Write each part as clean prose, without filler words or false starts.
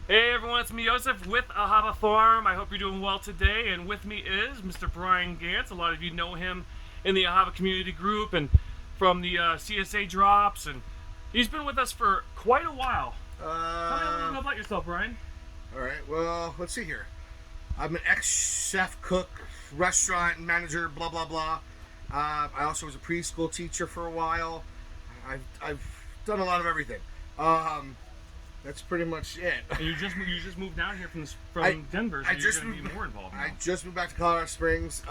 Hey everyone, it's me Joseph with Ahava Farm. I hope you're doing well today. And with me is Mr. Brian Gantz. A lot of you know him in the Ahava community group and from the CSA drops. And he's been with us for quite a while. Tell me a little bit about yourself, Brian. All right, well, let's see here. I'm an ex-chef, cook, restaurant manager, blah, blah, blah. I also was a preschool teacher for a while. I've done a lot of everything. That's pretty much it. And you just moved down here from Denver, so you're going to be more involved now. I just moved back to Colorado Springs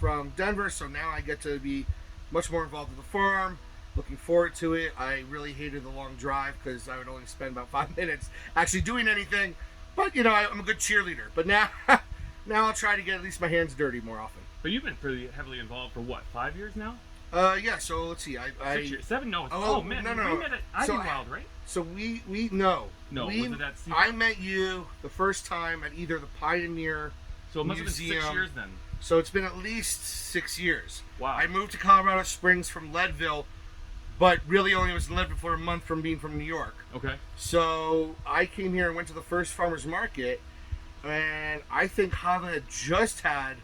from Denver, so now I get to be much more involved with the farm. Looking forward to it. I really hated the long drive because I would only spend about 5 minutes actually doing anything. But, you know, I'm a good cheerleader. But now I'll try to get at least my hands dirty more often. But you've been pretty heavily involved for what, 5 years now? Yeah, so let's see. 6 years. 7? No. Oh, man. no. We met at Ivy Wild, right? So no. No, was it at I met you the first time at either the Pioneer So it must Museum. have been 6 years then. So it's been at least 6 years. Wow. I moved to Colorado Springs from Leadville, but really only was in Leadville for a month from being from New York. Okay. So I came here and went to the first farmer's market, and I think Hava had just had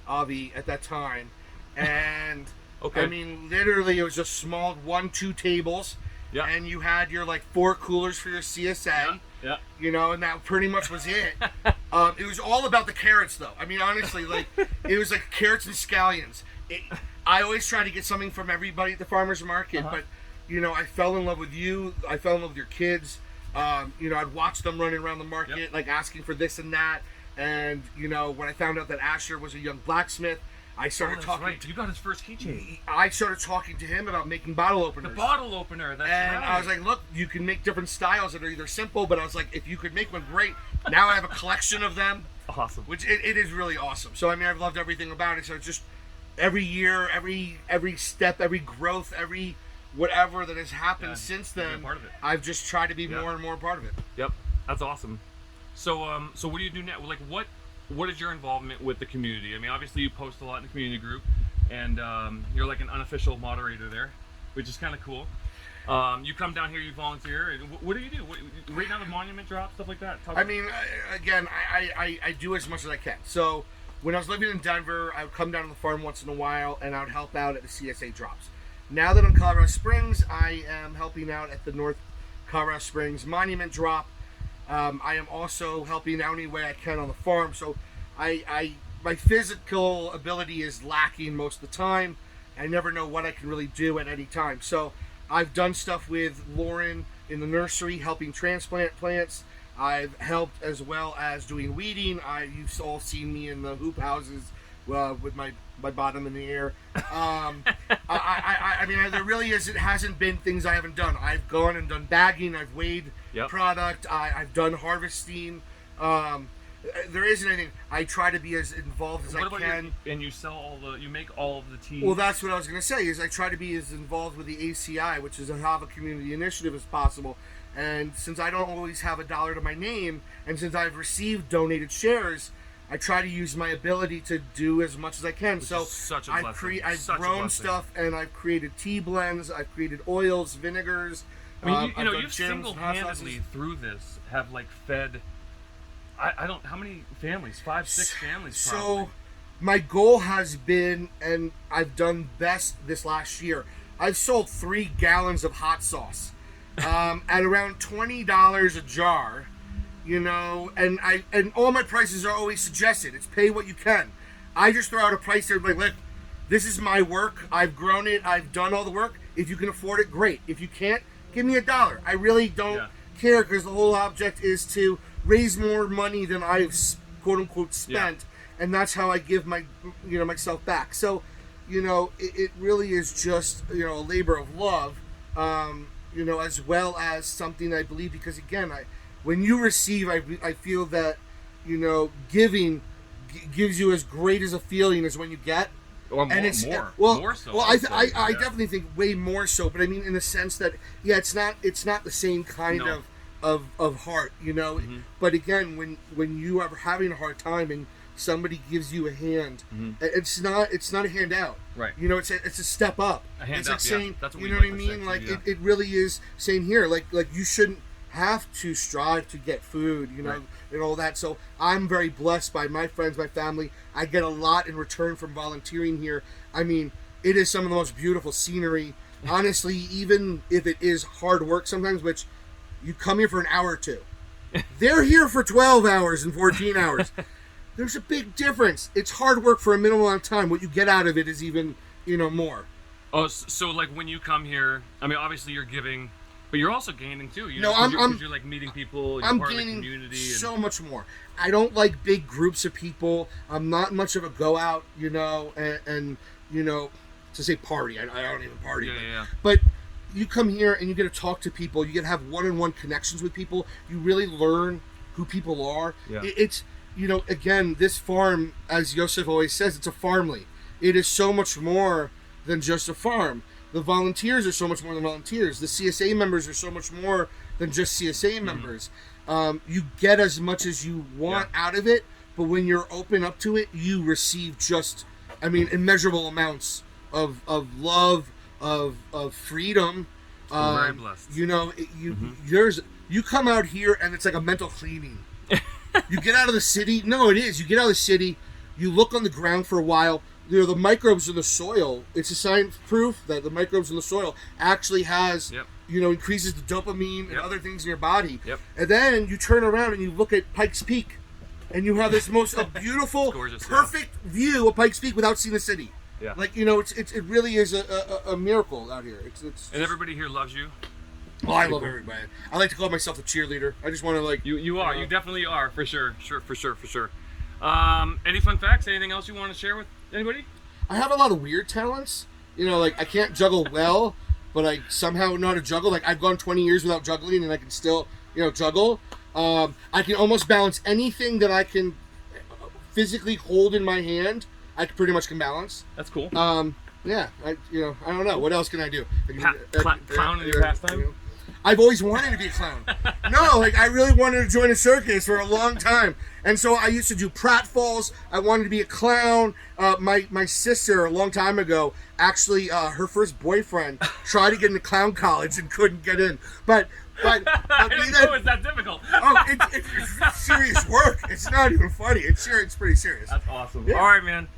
Avi at that time. And Okay. I mean, literally, it was just small 1-2 tables. Yeah. And you had your 4 coolers for your CSA. Yeah. You know, and that pretty much was it. It was all about the carrots, though. I mean, honestly, it was like carrots and scallions. I always try to get something from everybody at the farmer's market, but you know, I fell in love with you. I fell in love with your kids. You know, I'd watch them running around the market, asking for this and that. And you know, when I found out that Asher was a young blacksmith, I started talking. Right. You got his first keychain. I started talking to him about making bottle openers. The bottle opener. That's and right. I was like, look, you can make different styles that are either simple, but I was like, if you could make one, great. Now I have a collection of them. Awesome. Which it is really awesome. So I mean, I've loved everything about it. So it's just every year, every step, every growth, every whatever that has happened since then, part of it. I've just tried to be more and more part of it. Yep, that's awesome. So, so what do you do now? Like, what is your involvement with the community? I mean, obviously you post a lot in the community group, and you're like an unofficial moderator there, which is kind of cool. You come down here, you volunteer, and what do you do? Right now the monument drop, stuff like that? I mean, again, I do as much as I can. So when I was living in Denver, I would come down to the farm once in a while, and I would help out at the CSA drops. Now that I'm in Colorado Springs, I am helping out at the North Colorado Springs Monument Drop. I am also helping out any way I can on the farm. So my physical ability is lacking most of the time. I never know what I can really do at any time. So I've done stuff with Lauren in the nursery, helping transplant plants. I've helped as well as doing weeding. You've all seen me in the hoop houses with my bottom in the air. I mean, there really is. It hasn't been things I haven't done. I've gone and done bagging. I've weighed product. I've done harvesting. There isn't anything. I try to be as involved as I can. And you sell you make all of the tea. Well, that's what I was going to say. Is I try to be as involved with the ACI, which is a Hava Community Initiative, as possible. And since I don't always have a dollar to my name, and since I've received donated shares, I try to use my ability to do as much as I can. Which so is such a blessing. I've grown stuff, and I've created tea blends. I've created oils, vinegars. I mean, you know, you've single-handedly through this have fed. I don't. How many families? 5, 6 families. Probably. So, my goal has been, and I've done best this last year. I've sold 3 gallons of hot sauce at around $20 a jar. You know, and all my prices are always suggested. It's pay what you can. I just throw out a price there, like, look, this is my work. I've grown it. I've done all the work. If you can afford it, great. If you can't, give me $1. I really don't care, because the whole object is to raise more money than I've quote unquote spent, and that's how I give myself back. So, you know, it really is just, you know, a labor of love, you know, as well as something I believe, because again, when you receive, I feel that, you know, giving gives you as great as a feeling as when you get. Or and it's more so. Well, I definitely think way more so. But I mean, in the sense that, it's not the same kind of heart, you know. Mm-hmm. But again, when you are having a hard time and somebody gives you a hand, it's not a handout. Right. You know, it's a step up. A hand it's up, like saying, That's what you know what I mean? Like it really is saying here, like you shouldn't have to strive to get food, you know, Right. and all that. So I'm very blessed by my friends, my family. I get a lot in return from volunteering here. I mean, it is some of the most beautiful scenery. Honestly, even if it is hard work sometimes, which you come here for an hour or two, they're here for 12 hours and 14 hours. There's a big difference. It's hard work for a minimal amount of time. What you get out of it is even, you know, more. Oh, so like when you come here, I mean, obviously you're giving, but you're also gaining too. You No, know, 'cause you're like meeting people. You're I'm part of the gaining community. so much more. I don't like big groups of people. I'm not much of a go out, you know, and you know, to say party. I don't even party. Yeah. But you come here and you get to talk to people. You get to have one-on-one connections with people. You really learn who people are. Yeah. It's, you know, again, this farm, as Yosef always says, it's a farmly. It is so much more than just a farm. The volunteers are so much more than volunteers. The CSA members are so much more than just CSA members. You get as much as you want out of it, but when you're open up to it, you receive just, I mean, immeasurable amounts of love, of freedom. We're very blessed. You know, you come out here and it's like a mental cleaning. You get out of the city. No, it is. You get out of the city. You look on the ground for a while. You know, the microbes in the soil. It's a science proof that the microbes in the soil actually has, you know, increases the dopamine and other things in your body. And then you turn around and you look at Pikes Peak, and you have this most beautiful, gorgeous, perfect view of Pikes Peak without seeing the city. Yeah. Like, you know, it really is a miracle out here. It's And everybody here loves you. Oh, I love everybody. I like to call myself a cheerleader. I just want to like. You are. You definitely are, for sure. For sure. Any fun facts? Anything else you want to share with anybody? I have a lot of weird talents. You know, like I can't juggle well, but I somehow know how to juggle. Like I've gone 20 years without juggling, and I can still, you know, juggle. I can almost balance anything that I can physically hold in my hand. I pretty much can balance. That's cool. Yeah. I don't know. What else can I do? Clown in your pastime? You know? I've always wanted to be a clown. No, like I really wanted to join a circus for a long time, and so I used to do pratfalls. I wanted to be a clown. My sister a long time ago, actually, her first boyfriend tried to get into clown college and couldn't get in. But I didn't know it's that difficult. Oh, it's serious work. It's not even funny. It's pretty serious. That's awesome. Yeah. All right, man.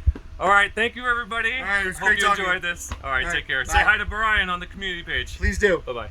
All right, thank you, everybody. All right, it was Hope great you talking. enjoyed this. All right, All right, take care. bye. Say hi to Brian on the community page. Please do. Bye-bye.